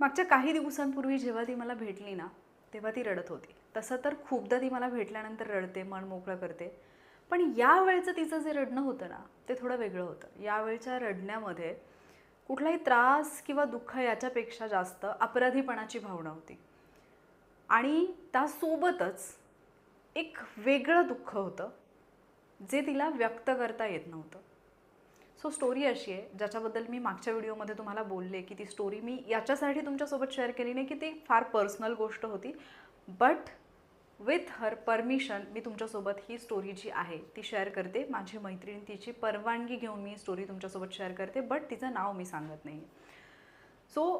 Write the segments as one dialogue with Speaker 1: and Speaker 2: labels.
Speaker 1: मागच्या काही दिवसांपूर्वी जेव्हा ती मला भेटली ना, तेव्हा ती रडत होती. तसं तर खूपदा ती मला भेटल्यानंतर रडते, मन मोकळं करते. पण यावेळचं तिचं जे रडणं होतं ना, ते थोडं वेगळं होतं. यावेळच्या रडण्यामध्ये कुठलाही त्रास किंवा दुःख याच्यापेक्षा जास्त अपराधीपणाची भावना होती. आणि त्यासोबतच एक वेगळं दुःख होतं, जे तिला व्यक्त करता येत नव्हतं. सो स्टोरी अशी आहे, ज्याच्याबद्दल मी मागच्या व्हिडिओमध्ये तुम्हाला बोलले, की ती स्टोरी मी याच्यासाठी तुमच्यासोबत शेअर केली नाही की ती फार पर्सनल गोष्ट होती. बट विथ हर परमिशन मी तुमच्यासोबत ही स्टोरी जी आहे ती शेअर करते. माझी मैत्रीण तिची परवानगी घेऊन मी ही स्टोरी तुमच्यासोबत शेअर करते, बट तिचं नाव मी सांगत नाही. सो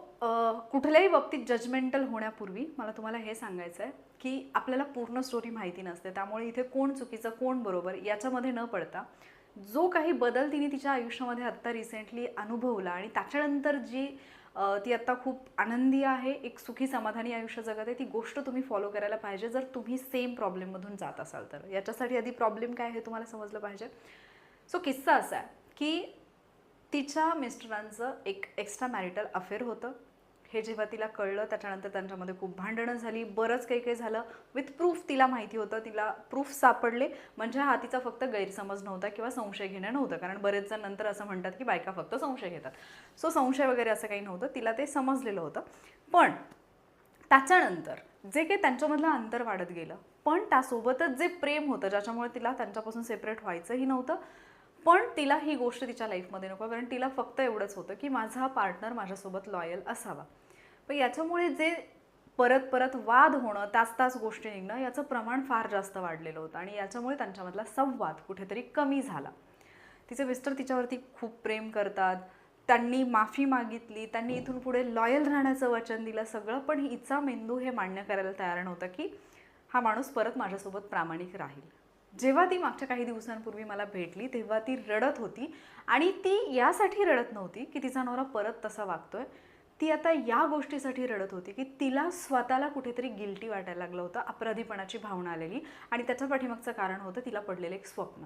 Speaker 1: कुठल्याही बाबतीत जजमेंटल होण्यापूर्वी मला तुम्हाला हे सांगायचं आहे की आपल्याला पूर्ण स्टोरी माहिती नसते. त्यामुळे इथे कोण चुकीचं कोण बरोबर याच्यामध्ये न पडता जो काही बदल तिने तिच्या आयुष्यामध्ये आत्ता रिसेंटली अनुभवला आणि त्याच्यानंतर जी ती आत्ता खूप आनंदी आहे, एक सुखी समाधानी आयुष्य जगत आहे, ती गोष्ट तुम्ही फॉलो करायला पाहिजे जर तुम्ही सेम प्रॉब्लेममधून जात असाल तर. याच्यासाठी आधी प्रॉब्लेम काय हे तुम्हाला समजलं पाहिजे. सो किस्सा असा आहे की तिच्या मिस्टरांचं एक एक्स्ट्रा मॅरिटल अफेअर होतं. हे जेव्हा तिला कळलं त्याच्यानंतर त्यांच्यामध्ये खूप भांडणं झाली, बरंच काही काही झालं. विथ प्रूफ तिला माहिती होतं, तिला प्रूफ सापडले. म्हणजे हा तिचा फक्त गैरसमज नव्हता किंवा संशय घेणं नव्हतं, कारण बरेच जण नंतर असं म्हणतात की बायका फक्त संशय घेतात. सो संशय वगैरे असं काही नव्हतं, तिला ते समजलेलं होतं. पण त्याच्यानंतर जे काही त्यांच्यामधलं अंतर वाढत गेलं, पण त्यासोबतच जे प्रेम होतं ज्याच्यामुळे तिला त्यांच्यापासून सेपरेट व्हायचंही नव्हतं, पण तिला ही गोष्ट तिच्या लाईफमध्ये नको, कारण तिला फक्त एवढंच होतं की माझा पार्टनर माझ्यासोबत लॉयल असावा. पण याच्यामुळे जे परत परत वाद होणं, त्याच गोष्टी निघणं, याचं प्रमाण फार जास्त वाढलेलं होतं आणि याच्यामुळे त्यांच्यामधला संवाद कुठेतरी कमी झाला. तिचे मिस्टर तिच्यावरती खूप प्रेम करतात, त्यांनी माफी मागितली, त्यांनी इथून पुढे लॉयल राहण्याचं वचन दिलं सगळं, पण हिचा मेंदू हे मान्य करायला तयार नव्हता की हा माणूस परत माझ्यासोबत प्रामाणिक राहील. जेव्हा ती मागच्या काही दिवसांपूर्वी मला भेटली तेव्हा ती रडत होती. आणि ती यासाठी रडत नव्हती की तिचा नवरा परत तसा वागतोय, ती आता या गोष्टीसाठी रडत होती की तिला स्वतःला कुठेतरी गिल्टी वाटायला लागलं होतं, अपराधीपणाची भावना आलेली. आणि त्याच्या पाठीमागचं कारण होतं तिला पडलेलं एक स्वप्न.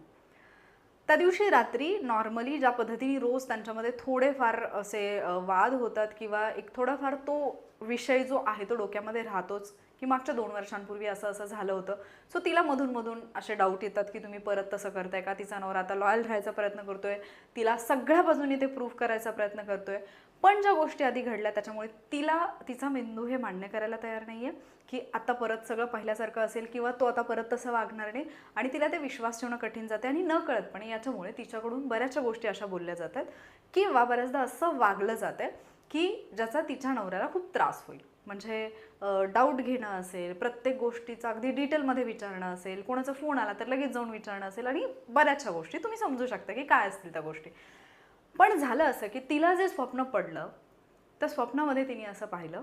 Speaker 1: त्या दिवशी रात्री नॉर्मली ज्या पद्धतीने रोज त्यांच्यामध्ये थोडेफार असे वाद होतात किंवा एक थोडाफार तो विषय जो आहे तो डोक्यामध्ये राहतोच की मागच्या 2 वर्षांपूर्वी असं असं झालं होतं. सो तिला मधून मधून असे डाऊट येतात की तुम्ही परत तसं करताय का, तिचा नवरा आता लॉयल राहायचा प्रयत्न करतोय, तिला सगळ्या बाजूनी ते प्रूफ करायचा प्रयत्न करतोय. पण ज्या गोष्टी आधी घडल्या त्याच्यामुळे तिला तिचा मेंदू हे मान्य करायला तयार नाही आहे की आता परत सगळं पहिल्यासारखं असेल किंवा तो आता परत तसं वागणार नाही. आणि तिला ते विश्वास ठेवणं कठीण जाते आणि न कळतपणे याच्यामुळे तिच्याकडून बऱ्याचशा गोष्टी अशा बोलल्या जातात किंवा बऱ्याचदा असं वागलं जातं की ज्याचा तिच्या नवऱ्याला खूप त्रास होईल. म्हणजे डाऊट घेणं असेल, प्रत्येक गोष्टीचा अगदी डिटेलमध्ये विचारणं असेल, कोणाचा फोन आला तर लगेच जाऊन विचारणं असेल आणि बऱ्याचशा गोष्टी तुम्ही समजू शकता की काय असतील त्या गोष्टी. पण झालं असं की तिला जे स्वप्न पडलं त्या स्वप्नामध्ये तिने असं पाहिलं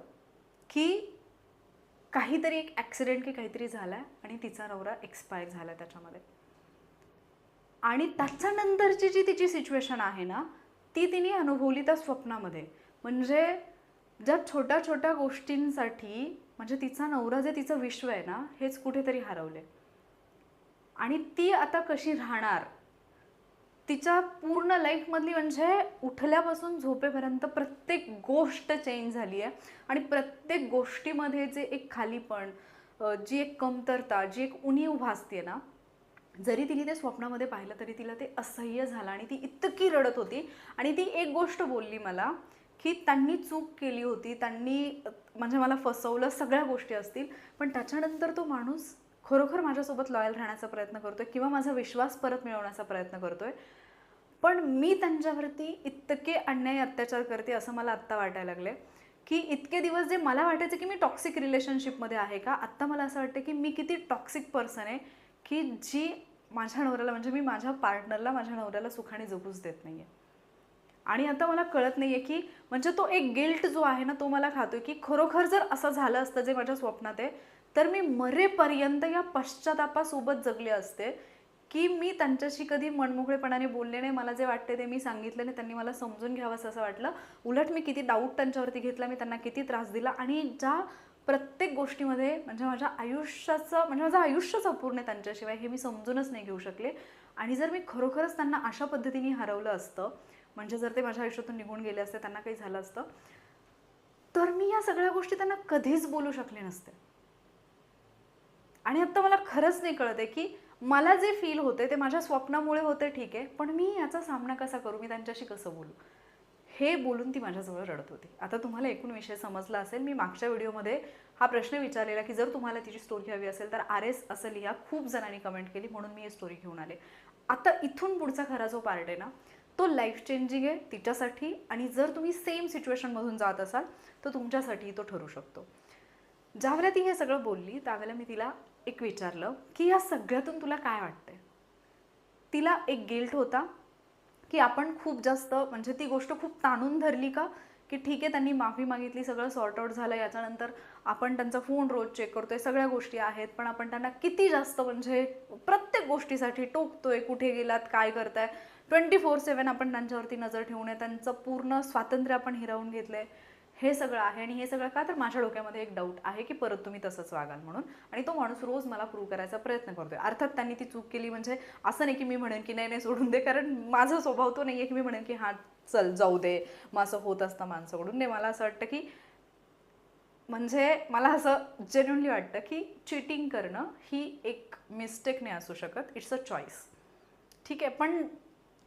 Speaker 1: की काहीतरी एक ॲक्सिडेंट की काहीतरी झाला आहे आणि तिचा नवरा एक्सपायर झाला त्याच्यामध्ये. आणि त्याच्यानंतरची जी तिची सिच्युएशन आहे ना, ती तिने अनुभवली त्या स्वप्नामध्ये. म्हणजे ज्या छोट्या छोट्या गोष्टींसाठी म्हणजे तिचा नवरा जे तिचं विश्व आहे ना, हेच कुठेतरी हरवले. आणि ती आता कशी राहणार, तिच्या पूर्ण लाईफमधली म्हणजे उठल्यापासून झोपेपर्यंत प्रत्येक गोष्ट चेंज झाली आहे. आणि प्रत्येक गोष्टीमध्ये जे एक खालीपण, जी एक कमतरता, जी एक उणीव भासते ना, जरी तिने ते स्वप्नामध्ये पाहिलं तरी तिला ते असह्य झालं आणि ती इतकी रडत होती. आणि ती एक गोष्ट बोलली मला की त्यांनी चूक केली होती, त्यांनी म्हणजे मला फसवलं, सगळ्या गोष्टी असतील, पण त्याच्यानंतर तो माणूस खरोखर माझ्यासोबत लॉयल राहण्याचा प्रयत्न करतोय किंवा माझा विश्वास परत मिळवण्याचा प्रयत्न करतोय. पण मी त्यांच्यावरती इतके अन्याय अत्याचार करते असं मला आत्ता वाटायला लागले की इतके दिवस जे मला वाटायचं की मी टॉक्सिक रिलेशनशिपमध्ये आहे का, आत्ता मला असं वाटतं की मी किती टॉक्सिक पर्सन आहे की जी माझ्या नवऱ्याला म्हणजे मी माझ्या पार्टनरला, माझ्या नवऱ्याला सुखाने जगूच देत नाही आहे. आणि आता मला कळत नाही आहे की म्हणजे तो एक गिल्ट जो आहे ना तो मला खातो की खरोखर जर असं झालं असतं जे माझ्या स्वप्नात आहे तर मी मरेपर्यंत या पश्चातापासोबत जगले असते की मी त्यांच्याशी कधी मनमोकळेपणाने बोलले नाही, मला जे वाटते ते मी सांगितलं नाही, त्यांनी मला समजून घ्यावंसं असं वाटलं. उलट मी किती डाऊट त्यांच्यावरती घेतला, मी त्यांना किती त्रास दिला आणि ज्या प्रत्येक गोष्टीमध्ये म्हणजे माझ्या आयुष्याचं म्हणजे माझं आयुष्यच अपूर्ण आहे त्यांच्याशिवाय हे मी समजूनच नाही घेऊ शकले. आणि जर मी खरोखरच त्यांना अशा पद्धतीने हरवलं असतं, म्हणजे जर ते माझ्या आयुष्यातून निघून गेले असते, त्यांना काही झालं असतं, तर मी या सगळ्या गोष्टी त्यांना कधीच बोलू शकले नसते. आणि आता मला खरंच नाही कळत आहे की मला जे फील होते ते माझ्या स्वप्नामुळे होते, ठीक आहे, पण मी याचा सामना कसा करू, मी त्यांच्याशी कसं बोलू, हे बोलून ती माझ्याजवळ रडत होती. आता तुम्हाला एकूण विषय समजला असेल. मी मागच्या व्हिडिओमध्ये हा प्रश्न विचारलेला की जर तुम्हाला तिची स्टोरी हवी असेल तर RS असं लिहा. खूप जणांनी कमेंट केली म्हणून मी ही स्टोरी घेऊन आले. आता इथून पुढचा खरा जो पार्ट आहे ना, तो लाईफ चेंजिंग आहे तिच्यासाठी, आणि जर तुम्ही सेम सिच्युएशनमधून जात असाल तर तुमच्यासाठीही तो ठरू शकतो. ज्यावेळेला ती हे सगळं बोलली त्यावेळेला मी तिला एक विचारलं की या सगळ्यातून तुला काय वाटतंय. तिला एक गिल्ट होता की आपण खूप जास्त म्हणजे ती गोष्ट खूप ताणून धरली का, की ठीक आहे त्यांनी माफी मागितली, सगळं सॉर्ट आउट झालं, याच्यानंतर आपण त्यांचा फोन रोज चेक करतोय, सगळ्या गोष्टी आहेत, पण आपण त्यांना किती जास्त म्हणजे प्रत्येक गोष्टीसाठी टोकतोय, कुठे गेलात, काय करताय, 24/7 आपण त्यांच्यावरती नजर ठेवून आहे, त्यांचं पूर्ण स्वातंत्र्य आपण हिरावून घेतलंय, हे सगळं आहे. आणि हे सगळं का, तर माझ्या डोक्यामध्ये एक डाऊट आहे की परत तुम्ही तसंच वागाल म्हणून, आणि तो माणूस रोज मला प्रूव्ह करायचा प्रयत्न करतोय. अर्थात त्यांनी ती चूक केली म्हणजे असं नाही की मी म्हणेन की नाही नाही सोडून दे, कारण माझा स्वभाव तो नाही आहे की मी म्हणेन की हां चल जाऊ दे, मग असं होत असतं माणसाकडून. नाही, मला असं वाटतं की म्हणजे मला असं जेन्युइनली वाटतं की चिटिंग करणं ही एक मिस्टेक नाही असू शकत, इट्स अ चॉईस. ठीक आहे, पण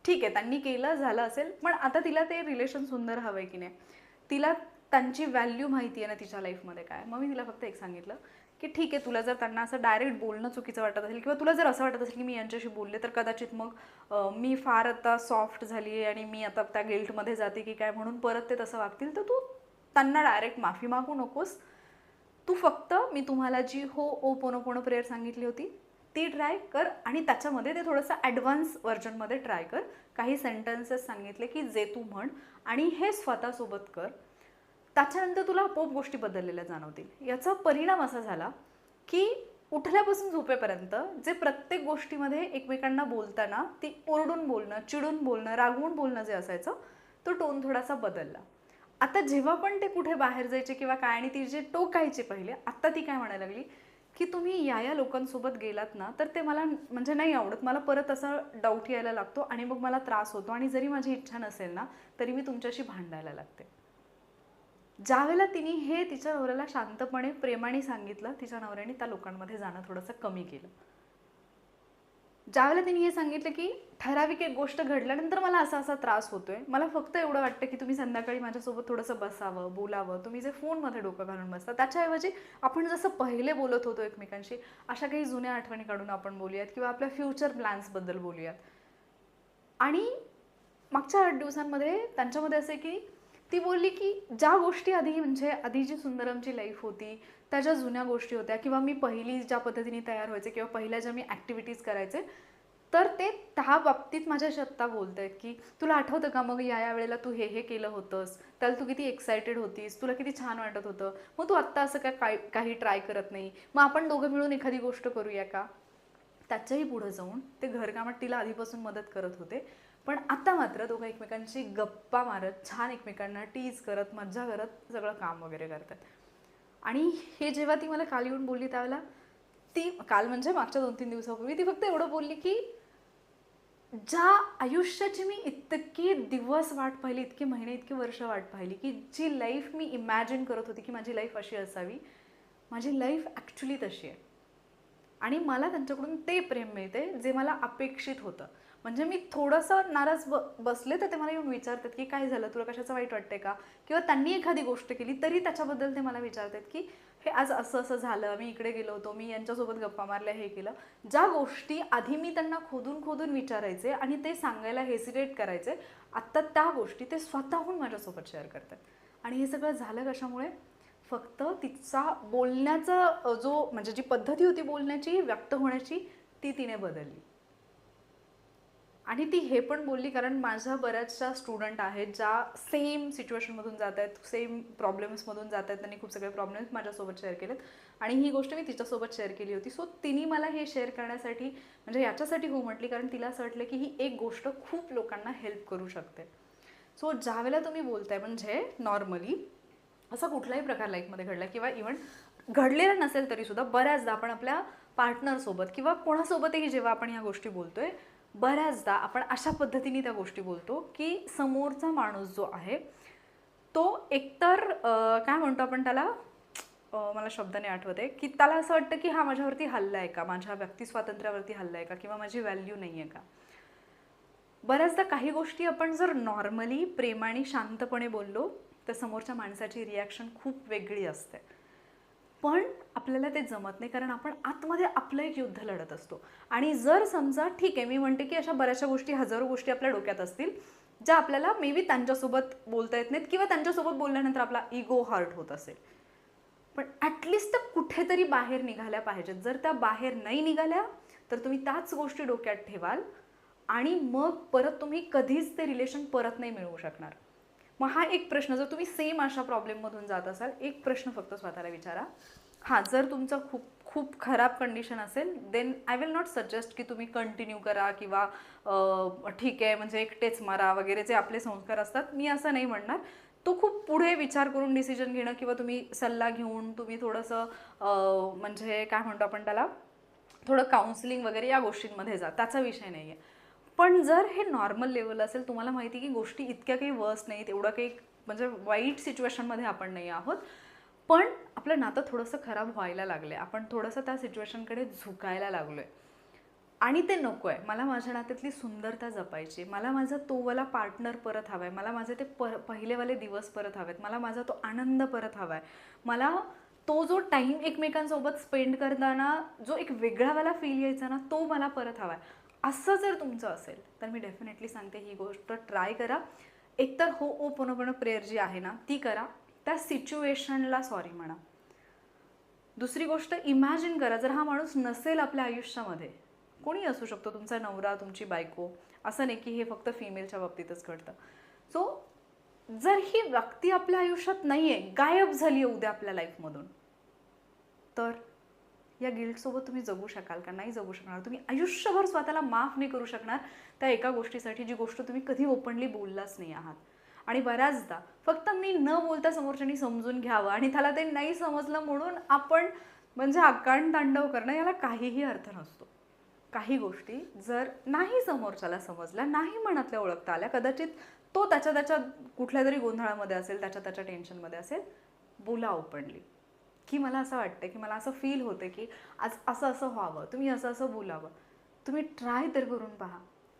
Speaker 1: ठीक आहे त्यांनी केलं, झालं असेल, पण आता तिला ते रिलेशन सुंदर हवं आहे की नाही, तिला त्यांची व्हॅल्यू माहिती आहे ना तिच्या लाईफमध्ये काय. मग मी तिला फक्त एक सांगितलं की ठीक आहे, तुला जर त्यांना असं डायरेक्ट बोलणं चुकीचं वाटत असेल किंवा तुला जर असं वाटत असेल की मी यांच्याशी बोलले तर कदाचित मग मी फार आता सॉफ्ट झाली आहे आणि मी आता त्या गिल्टमध्ये जाते की काय म्हणून परत ते तसं वागतील, तर तू त्यांना डायरेक्ट माफी मागू नकोस. तू फक्त मी तुम्हाला जी हो ओ पोनो प्रेयर सांगितली होती ती ट्राय कर, आणि त्याच्यामध्ये ते थोडंसं ॲडव्हान्स व्हर्जनमध्ये ट्राय कर. काही सेंटेन्सेस सांगितले की जे तू म्हण आणि हे स्वतःसोबत कर, त्याच्यानंतर तुला आपोआप गोष्टी बदललेल्या जाणवतील. याचा परिणाम असा झाला की उठल्यापासून झोपेपर्यंत जे प्रत्येक गोष्टीमध्ये एकमेकांना बोलताना ती ओरडून बोलणं, चिडून बोलणं, रागवून बोलणं जे असायचं, तो टोन थोडासा बदलला. आता जेव्हा पण ते कुठे बाहेर जायचे किंवा काय आणि ती जे टोकायचे पहिले, आत्ता ती काय म्हणायला लागली की तुम्ही या लोकांसोबत गेलात ना तर ते मला म्हणजे नाही आवडत, मला परत असं डाऊट यायला लागतो आणि मग मला त्रास होतो, आणि जरी माझी इच्छा नसेल ना तरी मी तुमच्याशी भांडायला लागते. ज्यावेळेला तिने हे तिच्या नवऱ्याला शांतपणे प्रेमाने सांगितलं, तिच्या नवऱ्याने त्या लोकांमध्ये जाणं थोडंसं कमी केलं. ज्यावेळेला तिने हे सांगितलं की ठराविक एक गोष्ट घडल्यानंतर मला असा असा त्रास होतोय, मला फक्त एवढं वाटतं की तुम्ही संध्याकाळी माझ्यासोबत थोडंसं बसावं, बोलावं, तुम्ही जे फोनमध्ये डोकं घालून बसता त्याच्याऐवजी आपण जसं पहिले बोलत होतो एकमेकांशी अशा काही जुन्या आठवणी काढून आपण बोलूयात किंवा आपल्या फ्युचर प्लॅन्सबद्दल बोलूयात. आणि मागच्या 8 दिवसांमध्ये त्यांच्यामध्ये असं की ती बोलली की ज्या गोष्टी आधी म्हणजे आधी जी सुंदरमची लाईफ होती त्या ज्या जुन्या गोष्टी होत्या, किंवा मी पहिली ज्या पद्धतीने तयार व्हायचे किंवा पहिल्या ज्या मी ॲक्टिव्हिटीज करायचे, तर ते त्या बाबतीत माझ्याशी आत्ता बोलत आहेत की तुला आठवतं का मग या वेळेला तू हे हे केलं होतंस, त्याला तू किती एक्सायटेड होतीस, तुला किती छान वाटत होतं, मग तू आत्ता असं काही ट्राय करत नाही, मग आपण दोघं मिळून एखादी गोष्ट करूया का. त्याच्याही पुढे जाऊन ते घरकामात तिला आधीपासून मदत करत होते, पण आता मात्र दोघं एकमेकांची गप्पा मारत छान एकमेकांना टीज करत मज्जा करत सगळं काम वगैरे करतात. आणि हे जेव्हा ती मला काल येऊन बोलली त्यावेळेला ती, काल म्हणजे मागच्या 2-3 दिवसापूर्वी, ती फक्त एवढं बोलली की ज्या आयुष्याची मी इतके दिवस वाट पाहिली, इतके महिने, इतके वर्ष वाट पाहिली, की जी लाईफ मी इमॅजिन करत होती की माझी लाईफ अशी असावी, माझी लाईफ ॲक्च्युली तशी आहे. आणि मला त्यांच्याकडून ते प्रेम मिळते जे मला अपेक्षित होतं. म्हणजे मी थोडंसं नाराज बसले तर ते मला येऊन विचारतात की काय झालं, तुला कशाचं वाईट वाटतंय का, किंवा त्यांनी एखादी गोष्ट केली तरी त्याच्याबद्दल ते मला विचारतात की हे आज असं असं झालं, मी इकडे गेलो होतो, मी यांच्यासोबत गप्पा मारल्या, हे केलं. ज्या गोष्टी आधी मी त्यांना खोदून खोदून विचारायचे आणि ते सांगायला हेसिटेट करायचे, आत्ता त्या गोष्टी ते स्वतःहून माझ्यासोबत शेअर करतात. आणि हे सगळं झालं कशामुळे, फक्त तिचा बोलण्याचा जो म्हणजे जी पद्धती होती बोलण्याची, व्यक्त होण्याची, ती तिने बदलली. आणि ती हे पण बोलली, कारण माझ्या बऱ्याचशा स्टुडंट आहेत ज्या सेम सिच्युएशनमधून जात आहेत, सेम प्रॉब्लेम्समधून जात आहेत, त्यांनी खूप सगळे प्रॉब्लेम्स माझ्यासोबत शेअर केलेत आणि ही गोष्ट मी तिच्यासोबत शेअर केली होती. सो तिने मला हे शेअर करण्यासाठी म्हणजे याच्यासाठी हो म्हटली, कारण तिला असं वाटलं की ही एक गोष्ट खूप लोकांना हेल्प करू शकते. सो ज्यावेळेला तुम्ही बोलताय म्हणजे नॉर्मली असा कुठलाही प्रकार लाईफमध्ये घडला किंवा इव्हन घडलेला नसेल तरीसुद्धा बऱ्याचदा आपण आपल्या पार्टनरसोबत किंवा कोणासोबतही जेव्हा आपण ह्या गोष्टी बोलतोय, बऱ्याचदा आपण अशा पद्धतीने त्या गोष्टी बोलतो की समोरचा माणूस जो आहे तो एकतर काय म्हणतो आपण त्याला, मला शब्द नाही आठवत आहे, की त्याला असं वाटतं की हा माझ्यावरती हल्ला आहे का, माझ्या व्यक्ती स्वातंत्र्यावरती हल्ला आहे का, किंवा माझी व्हॅल्यू नाही आहे का. बऱ्याचदा काही गोष्टी आपण जर नॉर्मली प्रेमाने शांतपणे बोललो तर समोरच्या माणसाची रिॲक्शन खूप वेगळी असते. पण आपल्याला ते जमत नाही, कारण आपण आतमध्ये आपलं एक युद्ध लढत असतो. आणि जर समजा ठीक आहे, मी म्हणते की अशा बऱ्याचशा गोष्टी, हजारो गोष्टी आपल्या डोक्यात असतील ज्या आपल्याला मे बी त्यांच्यासोबत बोलता येत नाहीत, किंवा त्यांच्यासोबत बोलल्यानंतर आपला इगो हर्ट होत असेल, पण ॲटलिस्ट त्या कुठेतरी बाहेर निघाल्या पाहिजेत. जर त्या बाहेर नाही निघाल्या तर तुम्ही त्याच गोष्टी डोक्यात ठेवाल आणि मग परत तुम्ही कधीच ते रिलेशन परत नाही मिळवू शकणार. मग हा एक प्रश्न, जर तुम्ही सेम अशा प्रॉब्लेममधून जात असाल, एक प्रश्न फक्त स्वतःला विचारा. हां, जर तुमचं खूप खूप खराब कंडिशन असेल, then I will not suggest की तुम्ही कंटिन्यू करा, किंवा ठीक आहे म्हणजे एकटेच मारा वगैरे जे आपले संस्कार असतात, मी असं नाही म्हणणार. तो खूप पुढे विचार करून डिसिजन घेणं, किंवा तुम्ही सल्ला घेऊन तुम्ही थोडंसं म्हणजे काय म्हणतो आपण त्याला, थोडं काउन्सिलिंग वगैरे या गोष्टींमध्ये जा, त्याचा विषय नाही आहे. पण जर हे नॉर्मल लेवल असेल, तुम्हाला माहिती की गोष्टी इतक्या काही वर्स नाहीत, एवढं काही म्हणजे वाईट सिच्युएशनमध्ये आपण नाही आहोत, पण आपलं नातं थोडंसं खराब व्हायला लागलं आहे, आपण थोडंसं त्या सिच्युएशनकडे झुकायला लागलो आहे, आणि ते नको आहे. मला माझ्या नात्यातली सुंदरता जपायची, मला माझा तोवाला पार्टनर परत हवा आहे, मला माझे ते पहिलेवाले दिवस परत हवेत, मला माझा तो आनंद परत हवा आहे, मला तो जो टाईम एकमेकांसोबत स्पेंड करताना जो एक वेगळावाला फील यायचा ना, तो मला परत हवा आहे. असं जर तुमचं असेल तर मी डेफिनेटली सांगते ही गोष्ट ट्राय करा. एकतर हो ओ पुनः प्रेयर जी आहे ना ती करा, त्या सिच्युएशनला सॉरी म्हणा. दुसरी गोष्ट, इमॅजिन करा जर हा माणूस नसेल आपल्या आयुष्यामध्ये, कोणी असू शकतो, तुमचा नवरा, तुमची बायको, असं नाही की हे फक्त फिमेलच्या बाबतीतच घडतं. सो जर ही व्यक्ती आपल्या आयुष्यात नाही आहे, गायब झाली आहे उद्या आपल्या लाईफमधून, तर या गिल्टसोबत तुम्ही जगू शकाल का? नाही जगू शकणार. तुम्ही आयुष्यभर स्वतःला माफ नाही करू शकणार त्या एका गोष्टीसाठी, जी गोष्ट तुम्ही कधी ओपनली बोललाच नाही आहात. आणि बऱ्याचदा फक्त मी न बोलता समोरच्यानी समजून घ्यावं, आणि त्याला ते नाही समजलं म्हणून आपण म्हणजे आकांड तांडव करणं, याला काहीही अर्थ नसतो. काही गोष्टी जर नाही समोरच्याला समजल्या, नाही मनातल्या ओळखता आल्या, कदाचित तो त्याच्या त्याच्या कुठल्या तरी गोंधळामध्ये असेल, त्याच्या त्याच्या टेन्शनमध्ये असेल, बोला ओपनली की मला असं वाटतं, की मला असं फील होतं की आज असं असं व्हावं, तुम्ही असं असं बोलावं. तुम्ही ट्राय तर करून पहा.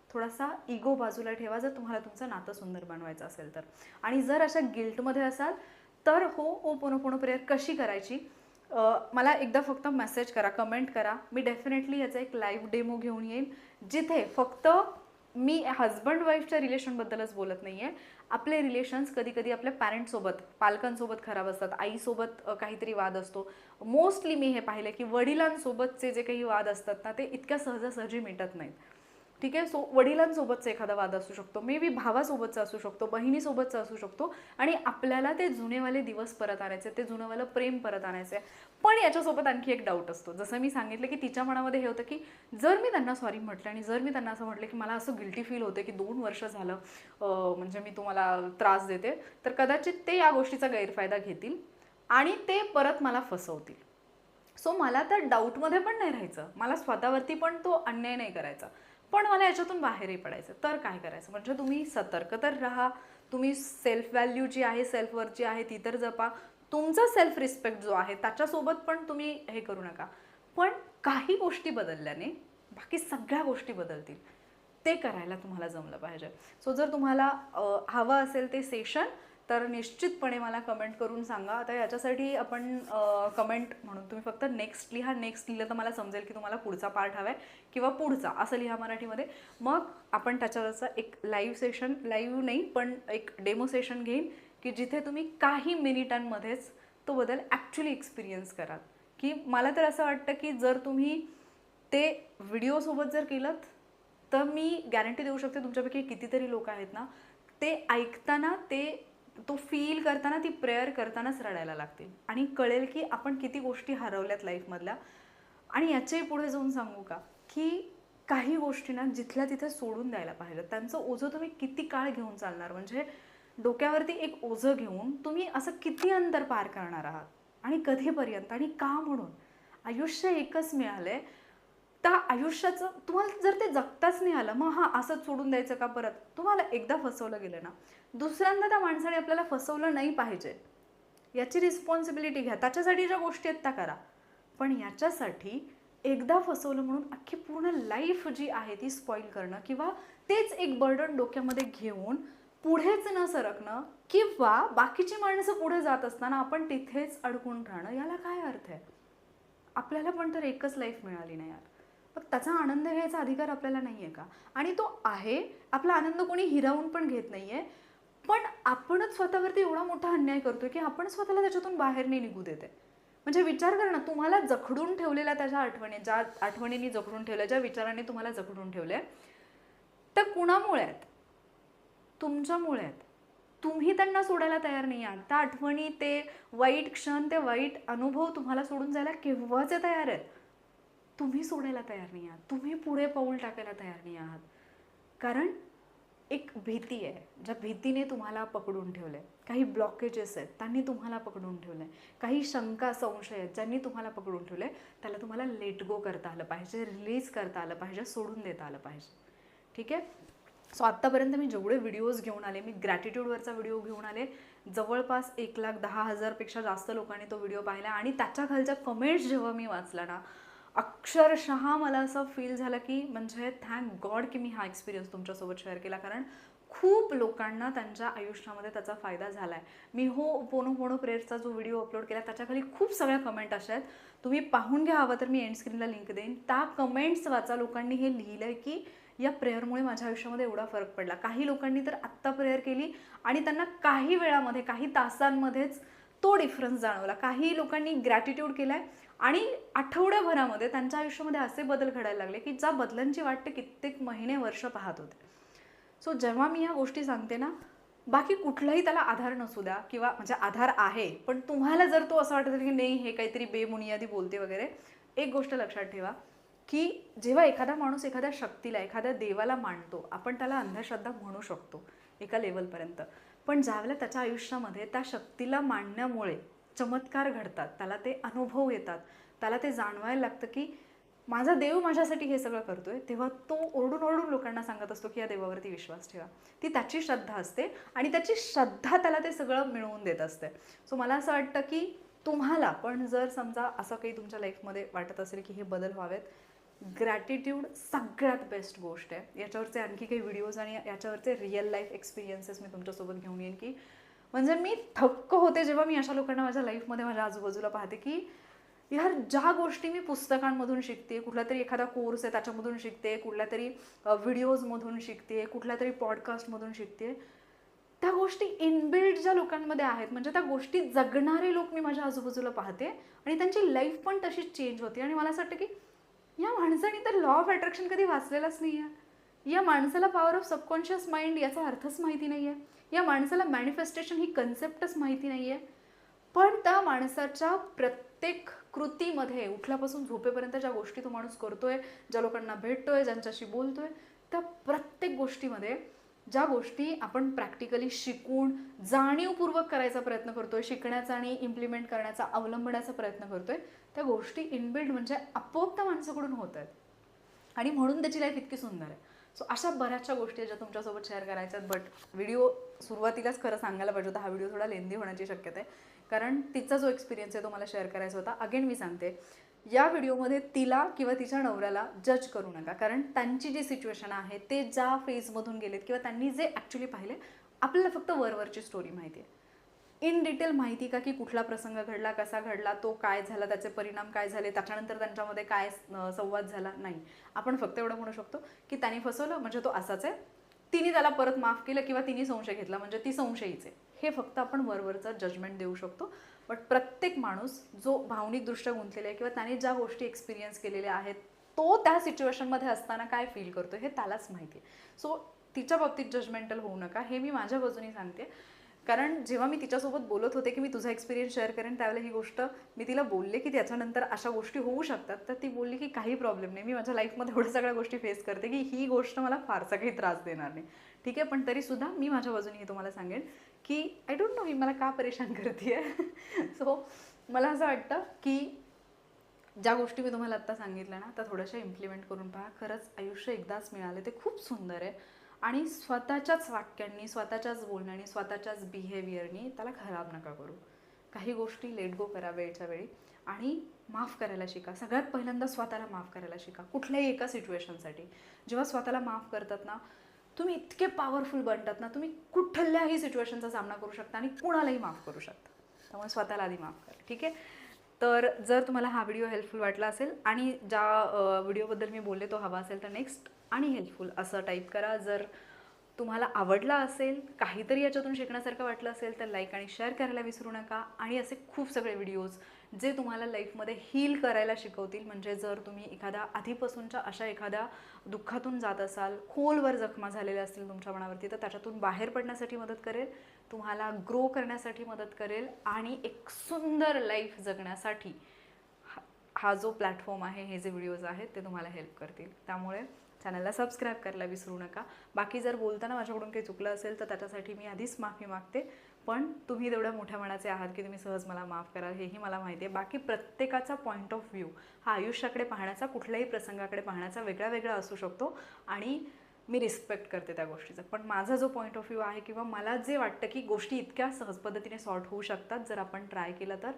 Speaker 1: थोडासा इगो बाजूला ठेवा जर तुम्हाला तुमचं नातं सुंदर बनवायचं असेल तर. आणि जर अशा गिल्टमध्ये असाल तर हो ओ पुनः प्रेयर कशी करायची, मला एकदा फक्त मेसेज करा, कमेंट करा. मी डेफिनेटली याचा एक लाईव्ह डेमो घेऊन येईन, जिथे फक्त मी हजबंड वाईफच्या रिलेशनबद्दलच बोलत नाही आहे. आपले रिलेशन्स कधी कधी आपल्या पॅरेंटसोबत, पालकांसोबत खराब असतात, आईसोबत काहीतरी वाद असतो. मोस्टली मी हे पाहिलं की वडिलांसोबतचे जे काही वाद असतात ना, ते इतक्या सहजासहजी मिटत नाहीत. ठीक आहे. सो वडिलांसोबतचा एखादा वाद असू शकतो, मे बी भावासोबतचा असू शकतो, बहिणीसोबतचा असू शकतो, आणि आपल्याला ते जुनेवाले दिवस परत आणायचे, ते जुनंवालं प्रेम परत आणायचं आहे. पण याच्यासोबत आणखी एक डाऊट असतो. जसं मी सांगितलं की तिच्या मनामध्ये हे होतं की जर मी त्यांना सॉरी म्हटलं, आणि जर मी त्यांना असं म्हटलं की मला असं गिल्टी फील होतं की 2 वर्ष झालं म्हणजे मी तुम्हाला त्रास देते, तर कदाचित ते या गोष्टीचा गैरफायदा घेतील आणि ते परत मला फसवतील. सो मला त्या डाऊटमध्ये पण नाही राहायचं, मला स्वतःवरती पण तो अन्याय नाही करायचा, पण मला याच्यातून बाहेरही पडायचं. तर काय करायचं, म्हणजे तुम्ही सतर्क तर राहा, तुम्ही सेल्फ व्हॅल्यू जी आहे, सेल्फ वर्थ जी आहे ती तर जपा, तुमचा सेल्फ रिस्पेक्ट जो आहे त्याच्यासोबत पण तुम्ही हे करू नका. पण काही गोष्टी बदलल्याने बाकी सगळ्या गोष्टी बदलतील, ते करायला तुम्हाला जमलं पाहिजे. सो जर तुम्हाला हवं असेल ते सेशन, तर निश्चितपणे मला कमेंट करून सांगा. आता याच्यासाठी आपण कमेंट म्हणून तुम्ही फक्त नेक्स्ट लिहा. नेक्स्ट लिहिलं तर मला समजेल की तुम्हाला पुढचा पार्ट हवा आहे, किंवा पुढचा असं लिहा मराठीमध्ये. मग आपण त्याच्यावरचा एक लाईव्ह सेशन, लाईव्ह नाही पण एक डेमो सेशन घेईन, की जिथे तुम्ही काही मिनिटांमध्येच तो बदल ॲक्च्युली एक्सपिरियन्स कराल. की मला तर असं वाटतं की जर तुम्ही ते व्हिडिओसोबत जर केलं तर मी गॅरंटी देऊ शकते तुमच्यापैकी कितीतरी लोक आहेत ना, ते ऐकताना, ते तो फील करताना, ती प्रेयर करतानाच रडायला लागतील, आणि कळेल की आपण किती गोष्टी हरवल्यात लाईफमधल्या. आणि याच्याही पुढे जाऊन सांगू का, की काही गोष्टी ना जिथल्या तिथे सोडून द्यायला पाहिजे. त्यांचं ओझं तुम्ही किती काळ घेऊन चालणार, म्हणजे डोक्यावरती एक ओझं घेऊन तुम्ही असं किती अंतर पार करणार आहात, आणि कधीपर्यंत, आणि का म्हणून. आयुष्य एकच मिळालंय, त्या आयुष्याचं तुम्हाला जर ते जगताच नाही आलं, मग हां असंच सोडून द्यायचं का परत? तुम्हाला एकदा फसवलं गेलं ना, दुसऱ्यांदा त्या माणसाने आपल्याला फसवलं नाही पाहिजे, याची रिस्पॉन्सिबिलिटी घ्या. त्याच्यासाठी ज्या गोष्टी आहेत त्या करा. पण याच्यासाठी एकदा फसवलं म्हणून अख्खी पूर्ण लाईफ जी आहे ती स्पॉईल करणं किंवा तेच एक बर्डन डोक्यामध्ये घेऊन पुढेच न सरकणं किंवा बाकीची माणसं पुढे जात असताना आपण तिथेच अडकून राहणं, याला काय अर्थ आहे? आपल्याला पण तर एकच लाईफ मिळाली नाही यार. मग त्याचा आनंद घ्यायचा अधिकार आपल्याला नाही आहे का? आणि तो आहे, आपला आनंद कोणी हिरावून पण घेत नाही आहे, पण आपणच स्वतःवरती एवढा मोठा अन्याय करतोय की आपण स्वतःला त्याच्यातून बाहेर नाही निघू देते. म्हणजे विचार कर ना, तुम्हाला जखडून ठेवलेल्या त्याच्या आठवणी, ज्या आठवणींनी जखडून ठेवल्या, ज्या विचारांनी तुम्हाला जखडून ठेवल्या, त्या कुणामुळे आहेत? तुमच्यामुळे आहेत. तुम्ही त्यांना सोडायला तयार नाही आहात. त्या आठवणी, ते वाईट क्षण, ते वाईट अनुभव तुम्हाला सोडून जायला केव्हाचे तयार आहेत? तुम्ही सोडायला तयार नाही आहात. तुम्ही पुढे पाऊल टाकायला तयार नाही आहात. कारण एक भीती आहे, ज्या भीतीने तुम्हाला पकडून ठेवलंय. काही ब्लॉकेजेस आहेत, त्यांनी तुम्हाला पकडून ठेवलंय. काही शंका, संशय आहेत, ज्यांनी तुम्हाला पकडून ठेवलंय. त्याला तुम्हाला लेट गो करता आलं पाहिजे, रिलीज करता आलं पाहिजे, सोडून देता आलं पाहिजे. ठीक आहे? सो आत्तापर्यंत मी जेवढे व्हिडिओज घेऊन आले, मी ग्रॅटिट्यूडवरचा व्हिडिओ घेऊन आले. जवळपास 1,10,000पेक्षा जास्त लोकांनी तो व्हिडिओ पाहिला आणि त्याच्या खालच्या कमेंट्स जेव्हा मी वाचला ना, अक्षरशः मला असं फील झालं की म्हणजे थँक गॉड की मी हा एक्सपिरियन्स तुमच्यासोबत शेअर केला, कारण खूप लोकांना त्यांच्या आयुष्यामध्ये त्याचा फायदा झाला आहे. मी पोनो प्रेयरचा जो व्हिडिओ अपलोड केला त्याच्याखाली खूप सगळ्या कमेंट अशा आहेत, तुम्ही पाहून घ्या, हवं तर मी एंड स्क्रीनला लिंक देईन. त्या कमेंट्स वाचा. लोकांनी हे लिहिलं आहे की या प्रेयरमुळे माझ्या आयुष्यामध्ये एवढा फरक पडला. काही लोकांनी तर आत्ता प्रेयर केली आणि त्यांना काही वेळामध्ये, काही तासांमध्येच तो डिफरन्स जाणवला. काही लोकांनी ग्रॅटिट्यूड केला आहे आणि आठवड्याभरामध्ये त्यांच्या आयुष्यामध्ये असे बदल घडायला लागले की ज्या बदलांची वाट ते कित्येक महिने, वर्ष पाहत होते. सो जेव्हा मी ह्या गोष्टी सांगते ना, बाकी कुठलाही त्याला आधार नसू द्या किंवा म्हणजे आधार आहे, पण तुम्हाला जर तो असं वाटत असेल की नाही हे काहीतरी बेबुनियादी बोलते वगैरे, एक गोष्ट लक्षात ठेवा की जेव्हा एखादा माणूस एखाद्या शक्तीला, एखाद्या देवाला मानतो, आपण त्याला अंधश्रद्धा म्हणू शकतो एका लेवलपर्यंत, पण ज्यावेळेला त्याच्या आयुष्यामध्ये त्या शक्तीला मानण्यामुळे चमत्कार घडतात, त्याला ते अनुभव येतात, त्याला ते जाणवायला लागतं की माझा देव माझ्यासाठी हे सगळं करतोय, तेव्हा तो ओरडून ओरडून लोकांना सांगत असतो की या देवावरती विश्वास ठेवा. ती त्याची श्रद्धा असते आणि त्याची श्रद्धा त्याला ते सगळं मिळवून देत असते. सो मला असं वाटतं की तुम्हाला पण जर समजा असं काही तुमच्या लाईफमध्ये वाटत असेल की हे बदल व्हावेत, ग्रॅटिट्यूड सगळ्यात बेस्ट गोष्ट आहे. याच्यावरचे आणखी काही व्हिडिओज आणि याच्यावरचे रिअल लाईफ एक्सपिरियन्सेस मी तुमच्यासोबत घेऊन येईन की म्हणजे मी थक्क होते जेव्हा मी अशा लोकांना माझ्या लाईफमध्ये, माझ्या आजूबाजूला पाहते की यार ज्या गोष्टी मी पुस्तकांमधून शिकते, कुठला तरी एखादा कोर्स आहे त्याच्यामधून शिकते, कुठल्या तरी व्हिडिओजमधून शिकते, कुठल्या तरी पॉडकास्टमधून शिकते, त्या गोष्टी इनबिल्ड ज्या लोकांमध्ये आहेत, म्हणजे त्या गोष्टी जगणारे लोक मी माझ्या आजूबाजूला पाहते आणि त्यांची लाईफ पण तशीच चेंज होते. आणि मला असं वाटतं की या माणसाने तर लॉ ऑफ अट्रॅक्शन कधी वाचलेलाच नाही आहे. या माणसाला पॉवर ऑफ सबकॉन्शियस माइंड याचा अर्थच माहिती नाही आहे. या माणसाला मॅनिफेस्टेशन ही कन्सेप्टच माहिती नाही आहे. पण त्या माणसाच्या प्रत्येक कृतीमध्ये उठल्यापासून झोपेपर्यंत ज्या गोष्टी तो माणूस करतोय, ज्या लोकांना भेटतोय, ज्यांच्याशी बोलतोय, त्या प्रत्येक गोष्टीमध्ये ज्या गोष्टी आपण प्रॅक्टिकली शिकून जाणीवपूर्वक करायचा प्रयत्न करतोय, शिकण्याचा आणि इम्प्लिमेंट करण्याचा, अवलंबण्याचा प्रयत्न करतोय, त्या गोष्टी इनबिल्ड म्हणजे आपोआप त्या माणसाकडून होत आहेत आणि म्हणून त्याची लाईफ इतकी सुंदर आहे. सो अशा बऱ्याचशा गोष्टी ज्या तुमच्यासोबत शेअर करायच्या आहेत, बट व्हिडिओ सुरुवातीलाच खरं सांगायला पाहिजे होता, हा व्हिडिओ थोडा लेंदी होण्याची शक्यता आहे, कारण तिचा जो एक्सपिरियन्स आहे तो मला शेअर करायचा होता. अगेन मी सांगते, या व्हिडिओमध्ये तिला किंवा तिच्या नवऱ्याला जज करू नका, कारण त्यांची जी सिच्युएशन आहे, ते ज्या फेजमधून गेलेत किंवा त्यांनी जे ॲक्च्युली पाहिले, आपल्याला फक्त वरवरची स्टोरी माहिती आहे. इन डिटेल माहिती का की कुठला प्रसंग घडला, कसा घडला, तो काय झाला, त्याचे परिणाम काय झाले, त्याच्यानंतर त्यांच्यामध्ये काय संवाद झाला, नाही. आपण फक्त एवढं म्हणू शकतो की त्याने फसवलं म्हणजे तो असाच आहे, तिने त्याला परत माफ केलं किंवा तिने संशय घेतला म्हणजे ती संशयीच आहे. हे फक्त आपण वरवरचं जजमेंट देऊ शकतो. बट प्रत्येक माणूस जो भावनिकदृष्ट्या गुंतलेला आहे किंवा त्याने ज्या गोष्टी एक्सपिरियन्स केलेल्या आहेत, तो त्या सिच्युएशनमध्ये असताना काय फील करतो हे त्यालाच माहिती आहे. सो तिच्या बाबतीत जजमेंटल होऊ नका, हे मी माझ्या बाजूने सांगते. कारण जेव्हा मी तिच्यासोबत बोलत होते की मी तुझा एक्सपिरियन्स शेअर करेन, त्यावेळेला ही गोष्ट मी तिला बोलले की त्याच्यानंतर अशा गोष्टी होऊ शकतात, तर ती बोलली की काही प्रॉब्लेम नाही, मी माझ्या लाईफमध्ये एवढ्या सगळ्या गोष्टी फेस करते की ही गोष्ट मला फारसा काही त्रास देणार नाही. ठीक आहे, पण तरीसुद्धा मी माझ्या बाजूने हे तुम्हाला सांगेन की आय डोंट नो ही मला का परेशान करते आहे. सो मला असं वाटतं की ज्या गोष्टी मी तुम्हाला आत्ता सांगितल्या ना त्या थोड्याशा इम्प्लिमेंट करून पहा. खरंच आयुष्य एकदाच मिळाले, ते खूप सुंदर आहे. आणि स्वतःच्याच वाक्यांनी, स्वतःच्याच बोलण्यानी, स्वतःच्याच बिहेवियरनी त्याला खराब नका करू. काही गोष्टी लेट गो करा वेळच्या वेळी आणि माफ करायला शिका. सगळ्यात पहिल्यांदा स्वतःला माफ करायला शिका कुठल्याही एका सिच्युएशनसाठी. जेव्हा स्वतःला माफ करतात ना, तुम्ही इतके पॉवरफुल बनतात ना, तुम्ही कुठल्याही सिच्युएशनचा सामना करू शकता आणि कुणालाही माफ करू शकता. त्यामुळे स्वतःला आधी माफ करा, ठीक आहे. तर जर तुम्हाला हा व्हिडिओ हेल्पफुल वाटला असेल आणि ज्या व्हिडिओबद्दल मी बोलले तो हवा असेल तर नेक्स्ट आणि हेल्पफुल असं टाईप करा. जर तुम्हाला आवडला असेल, काहीतरी याच्यातून शिकण्यासारखं वाटलं असेल तर लाईक आणि शेअर करायला विसरू नका. आणि असे खूप सगळे व्हिडिओज जे तुम्हाला लाईफमध्ये हील करायला शिकवतील. म्हणजे जर तुम्ही एखाद्या आधीपासूनच्या अशा एखाद्या दुःखातून जात असाल, खोलवर जखमा झालेल्या असतील तुमच्या मनावरती, तर त्याच्यातून बाहेर पडण्यासाठी मदत करेल, तुम्हाला ग्रो करण्यासाठी मदत करेल आणि एक सुंदर लाईफ जगण्यासाठी हा जो प्लॅटफॉर्म आहे, हे जे व्हिडिओज आहेत ते तुम्हाला हेल्प करतील. त्यामुळे चॅनलला सबस्क्राईब करायला विसरू नका. बाकी जर बोलताना माझ्याकडून काही चुकलं असेल तर त्याच्यासाठी मी आधीच माफी मागते. पण तुम्ही तेवढ्या मोठ्या मनाचे आहात की तुम्ही सहज मला माफ कराल, हेही मला माहिती आहे. बाकी प्रत्येकाचा पॉईंट ऑफ व्ह्यू हा आयुष्याकडे पाहण्याचा, कुठल्याही प्रसंगाकडे पाहण्याचा वेगळा वेगळा असू शकतो आणि मी रिस्पेक्ट करते त्या गोष्टीचा. पण माझा जो पॉईंट ऑफ व्ह्यू आहे किंवा मला जे वाटतं की गोष्टी इतक्या सहज पद्धतीने सॉर्ट होऊ शकतात जर आपण ट्राय केलं तर,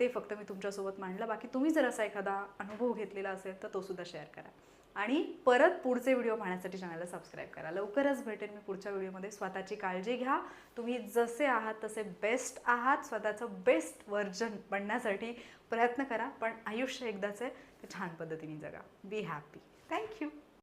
Speaker 1: ते फक्त मी तुमच्यासोबत मांडलं. बाकी तुम्ही जर असा एखादा अनुभव घेतलेला असेल तर तो सुद्धा शेअर करा. आणि परत पुढचे व्हिडिओ पाहण्यासाठी चॅनलला सबस्क्राईब करा. लवकरच भेटेन मी पुढच्या व्हिडिओमध्ये. स्वतःची काळजी घ्या. तुम्ही जसे आहात तसे बेस्ट आहात. स्वतःचं बेस्ट व्हर्जन बनण्यासाठी प्रयत्न करा. पण आयुष्य एकदाच आहे, ते छान पद्धतीने जगा. Be happy. थँक्यू.